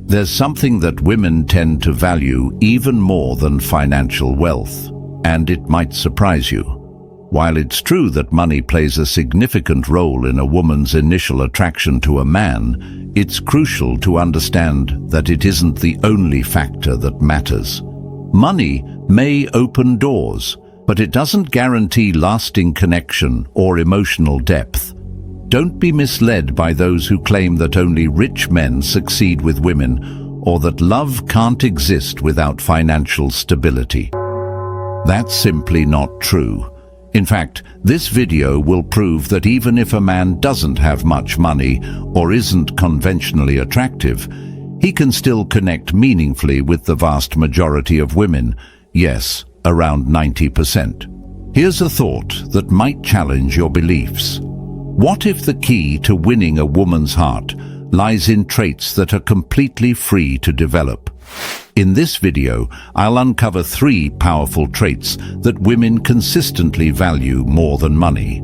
There's something that women tend to value even more than financial wealth, and it might surprise you. While it's true that money plays a significant role in a woman's initial attraction to a man, it's crucial to understand that it isn't the only factor that matters. Money may open doors, but it doesn't guarantee lasting connection or emotional depth. Don't be misled by those who claim that only rich men succeed with women, or that love can't exist without financial stability. That's simply not true. In fact, this video will prove that even if a man doesn't have much money or isn't conventionally attractive, he can still connect meaningfully with the vast majority of women. Yes, around 90%. Here's a thought that might challenge your beliefs. What if the key to winning a woman's heart lies in traits that are completely free to develop? In this video, I'll uncover 3 powerful traits that women consistently value more than money.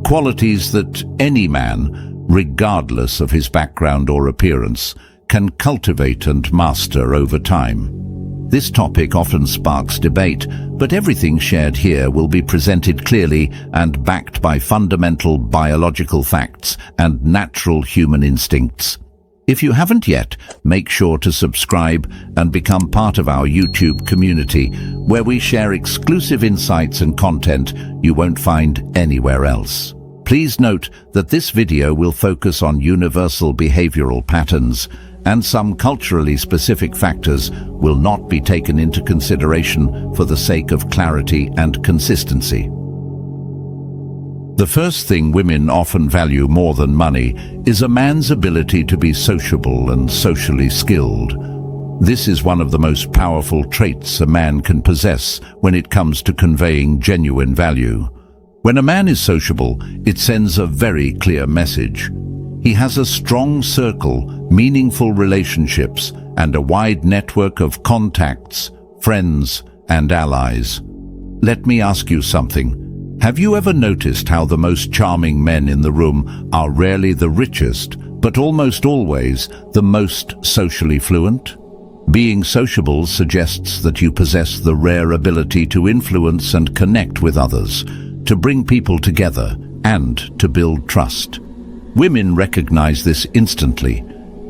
Qualities that any man, regardless of his background or appearance, can cultivate and master over time. This topic often sparks debate, but everything shared here will be presented clearly and backed by fundamental biological facts and natural human instincts. If you haven't yet, make sure to subscribe and become part of our YouTube community, where we share exclusive insights and content you won't find anywhere else. Please note that this video will focus on universal behavioral patterns, and some culturally specific factors will not be taken into consideration for the sake of clarity and consistency. The first thing women often value more than money is a man's ability to be sociable and socially skilled. This is one of the most powerful traits a man can possess when it comes to conveying genuine value. When a man is sociable, it sends a very clear message. He has a strong circle, meaningful relationships, and a wide network of contacts, friends, and allies. Let me ask you something. Have you ever noticed how the most charming men in the room are rarely the richest, but almost always the most socially fluent? Being sociable suggests that you possess the rare ability to influence and connect with others, to bring people together, and to build trust. Women recognize this instantly.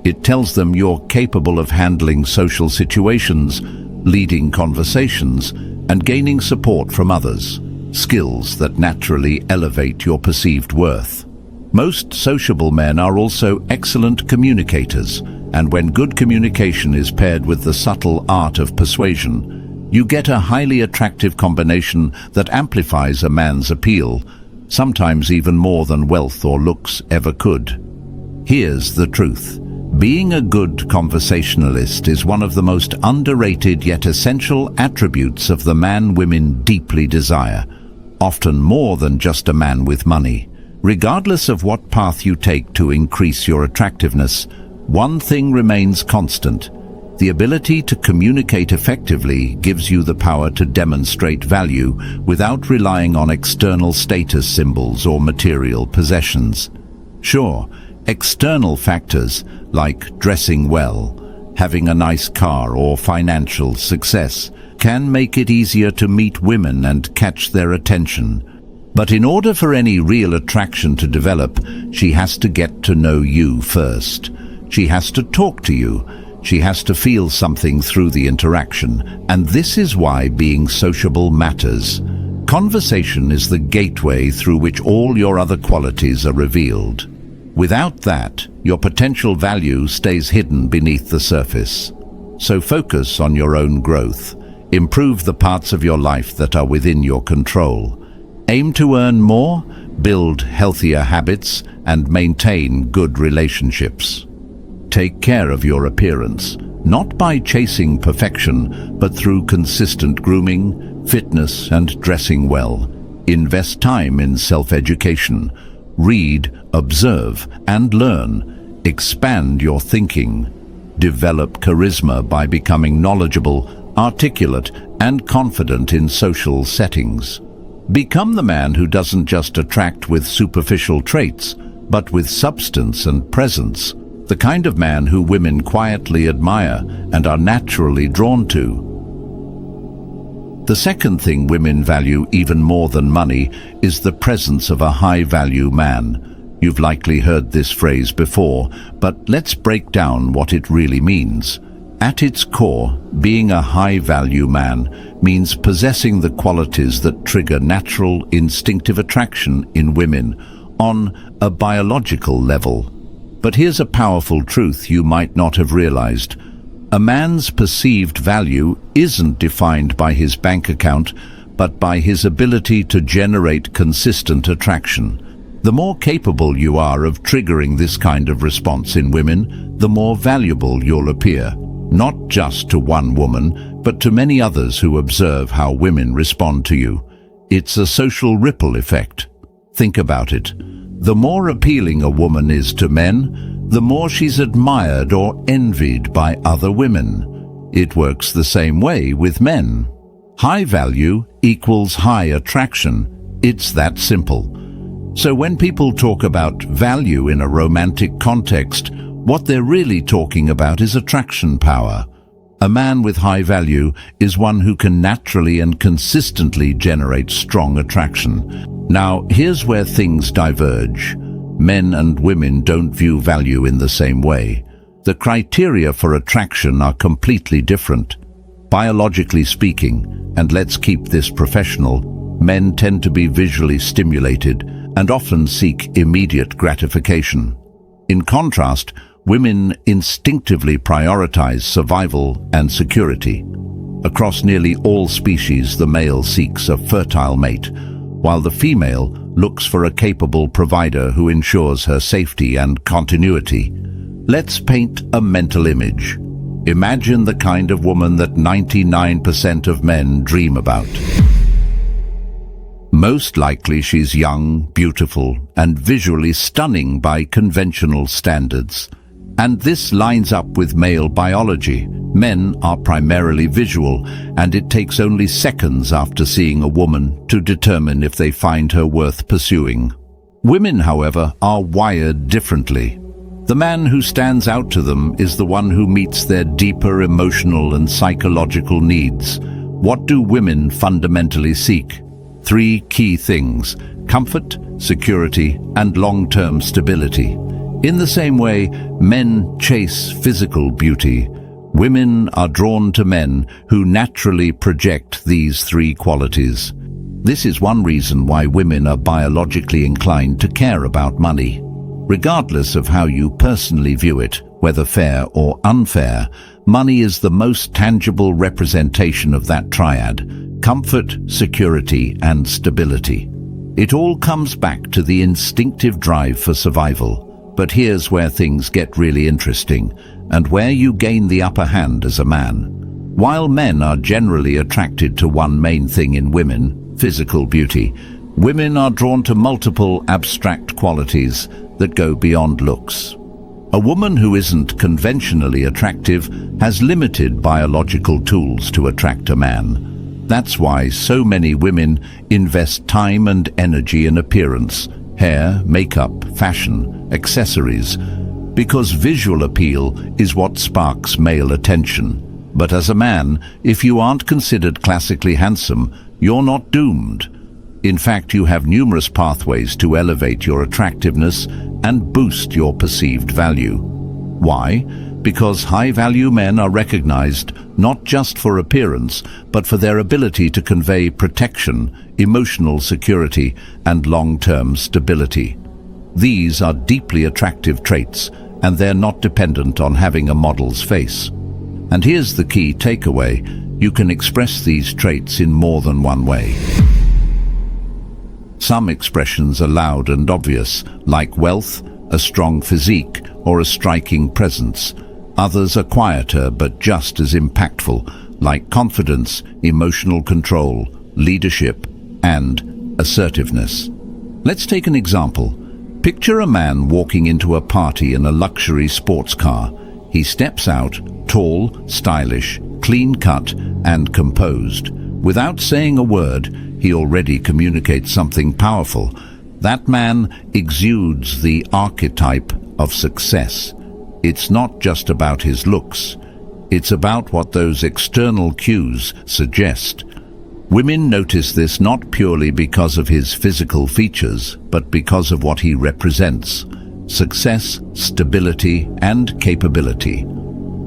It tells them you're capable of handling social situations, leading conversations, and gaining support from others. Skills that naturally elevate your perceived worth. Most sociable men are also excellent communicators, and when good communication is paired with the subtle art of persuasion, you get a highly attractive combination that amplifies a man's appeal, sometimes even more than wealth or looks ever could. Here's the truth. Being a good conversationalist is one of the most underrated yet essential attributes of the man women deeply desire. Often more than just a man with money. Regardless of what path you take to increase your attractiveness, one thing remains constant. The ability to communicate effectively gives you the power to demonstrate value without relying on external status symbols or material possessions. Sure, external factors like dressing well, having a nice car, or financial success can make it easier to meet women and catch their attention. But in order for any real attraction to develop, she has to get to know you first. She has to talk to you. She has to feel something through the interaction. And this is why being sociable matters. Conversation is the gateway through which all your other qualities are revealed. Without that, your potential value stays hidden beneath the surface. So focus on your own growth. Improve the parts of your life that are within your control. Aim to earn more, build healthier habits, and maintain good relationships. Take care of your appearance, not by chasing perfection, but through consistent grooming, fitness, and dressing well. Invest time in self-education. Read, observe, and learn. Expand your thinking. Develop charisma by becoming knowledgeable, articulate, and confident in social settings. Become the man who doesn't just attract with superficial traits, but with substance and presence. the kind of man who women quietly admire and are naturally drawn to. The second thing women value even more than money is the presence of a high-value man. You've likely heard this phrase before, but let's break down what it really means. At its core, being a high-value man means possessing the qualities that trigger natural, instinctive attraction in women on a biological level. But here's a powerful truth you might not have realized. A man's perceived value isn't defined by his bank account, but by his ability to generate consistent attraction. The more capable you are of triggering this kind of response in women, the more valuable you'll appear, not just to one woman, but to many others who observe how women respond to you. It's a social ripple effect. Think about it. The more appealing a woman is to men, the more she's admired or envied by other women. It works the same way with men. High value equals high attraction. It's that simple. So when people talk about value in a romantic context, what they're really talking about is attraction power. A man with high value is one who can naturally and consistently generate strong attraction. Now, here's where things diverge. Men and women don't view value in the same way. The criteria for attraction are completely different. Biologically speaking, and let's keep this professional, men tend to be visually stimulated and often seek immediate gratification. In contrast, women instinctively prioritize survival and security. Across nearly all species, the male seeks a fertile mate, while the female looks for a capable provider who ensures her safety and continuity. Let's paint a mental image. Imagine the kind of woman that 99% of men dream about. Most likely she's young, beautiful, and visually stunning by conventional standards. And this lines up with male biology. Men are primarily visual, and it takes only seconds after seeing a woman to determine if they find her worth pursuing. Women, however, are wired differently. The man who stands out to them is the one who meets their deeper emotional and psychological needs. What do women fundamentally seek? 3 key things: comfort, security, and long-term stability. In the same way, men chase physical beauty. Women are drawn to men who naturally project these 3 qualities. This is one reason why women are biologically inclined to care about money. Regardless of how you personally view it, whether fair or unfair, money is the most tangible representation of that triad: comfort, security, and stability. It all comes back to the instinctive drive for survival. But here's where things get really interesting, and where you gain the upper hand as a man. While men are generally attracted to one main thing in women, physical beauty, women are drawn to multiple abstract qualities that go beyond looks. A woman who isn't conventionally attractive has limited biological tools to attract a man. That's why so many women invest time and energy in appearance, hair, makeup, fashion, accessories, because visual appeal is what sparks male attention. But as a man, if you aren't considered classically handsome, you're not doomed. In fact, you have numerous pathways to elevate your attractiveness and boost your perceived value. Why? Because high-value men are recognized not just for appearance, but for their ability to convey protection, emotional security, and long-term stability. These are deeply attractive traits, and they're not dependent on having a model's face. And here's the key takeaway: you can express these traits in more than one way. Some expressions are loud and obvious, like wealth, a strong physique, or a striking presence. Others are quieter but just as impactful, like confidence, emotional control, leadership, and assertiveness. Let's take an example. Picture a man walking into a party in a luxury sports car. He steps out, tall, stylish, clean-cut, and composed. Without saying a word, he already communicates something powerful. That man exudes the archetype of success. it's not just about his looks. It's about what those external cues suggest. Women notice this not purely because of his physical features, but because of what he represents: success, stability, and capability.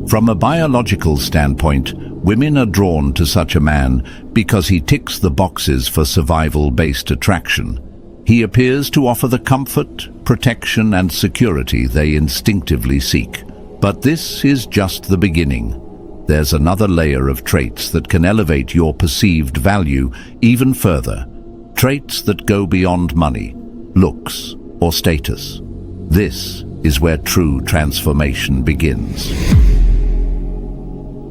From a biological standpoint, women are drawn to such a man because he ticks the boxes for survival-based attraction. He appears to offer the comfort, protection, and security they instinctively seek. But this is just the beginning. There's another layer of traits that can elevate your perceived value even further. Traits that go beyond money, looks, or status. This is where true transformation begins.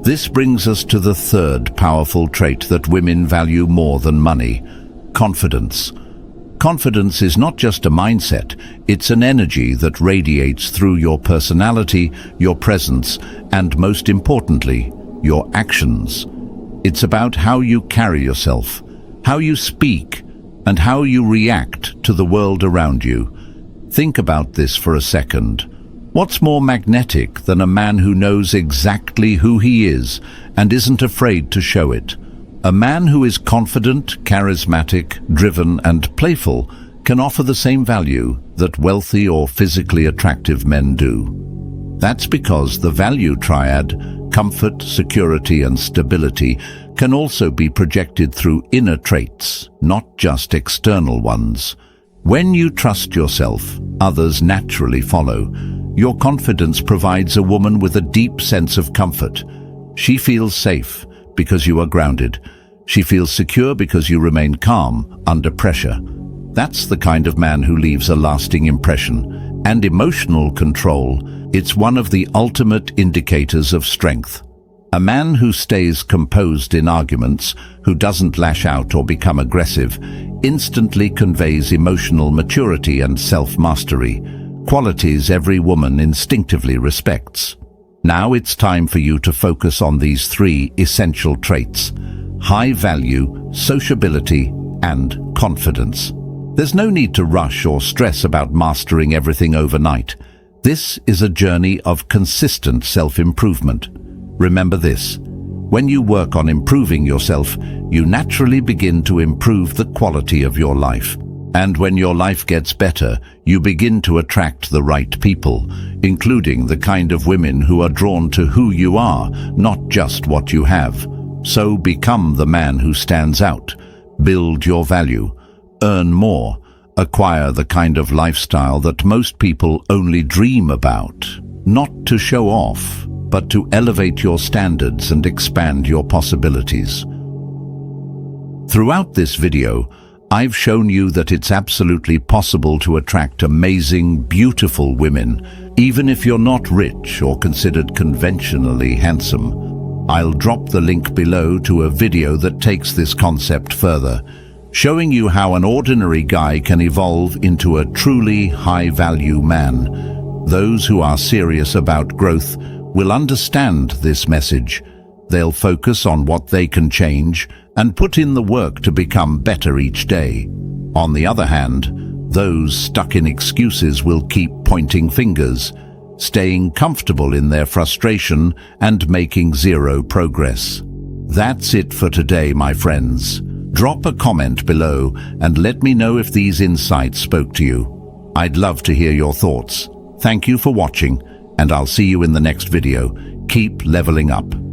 This brings us to the third powerful trait that women value more than money: confidence. Confidence is not just a mindset, it's an energy that radiates through your personality, your presence, and most importantly, your actions. It's about how you carry yourself, how you speak, and how you react to the world around you. Think about this for a second. What's more magnetic than a man who knows exactly who he is and isn't afraid to show it? A man who is confident, charismatic, driven, and playful can offer the same value that wealthy or physically attractive men do. That's because the value triad, comfort, security, and stability, can also be projected through inner traits, not just external ones. When you trust yourself, others naturally follow. Your confidence provides a woman with a deep sense of comfort. She feels safe because you are grounded. She feels secure because you remain calm under pressure. That's the kind of man who leaves a lasting impression. And emotional control, it's one of the ultimate indicators of strength. A man who stays composed in arguments, who doesn't lash out or become aggressive, instantly conveys emotional maturity and self-mastery, qualities every woman instinctively respects. Now it's time for you to focus on these three essential traits: high value, sociability, and confidence. There's no need to rush or stress about mastering everything overnight. This is a journey of consistent self-improvement. Remember this: when you work on improving yourself, you naturally begin to improve the quality of your life. And when your life gets better, you begin to attract the right people, including the kind of women who are drawn to who you are, not just what you have. So become the man who stands out. Build your value. Earn more. Acquire the kind of lifestyle that most people only dream about. Not to show off, but to elevate your standards and expand your possibilities. Throughout this video, I've shown you that it's absolutely possible to attract amazing, beautiful women, even if you're not rich or considered conventionally handsome. I'll drop the link below to a video that takes this concept further, showing you how an ordinary guy can evolve into a truly high-value man. Those who are serious about growth will understand this message. They'll focus on what they can change and put in the work to become better each day. On the other hand, those stuck in excuses will keep pointing fingers, staying comfortable in their frustration and making zero progress. That's it for today, my friends. Drop a comment below and let me know if these insights spoke to you. I'd love to hear your thoughts. Thank you for watching, and I'll see you in the next video. Keep leveling up.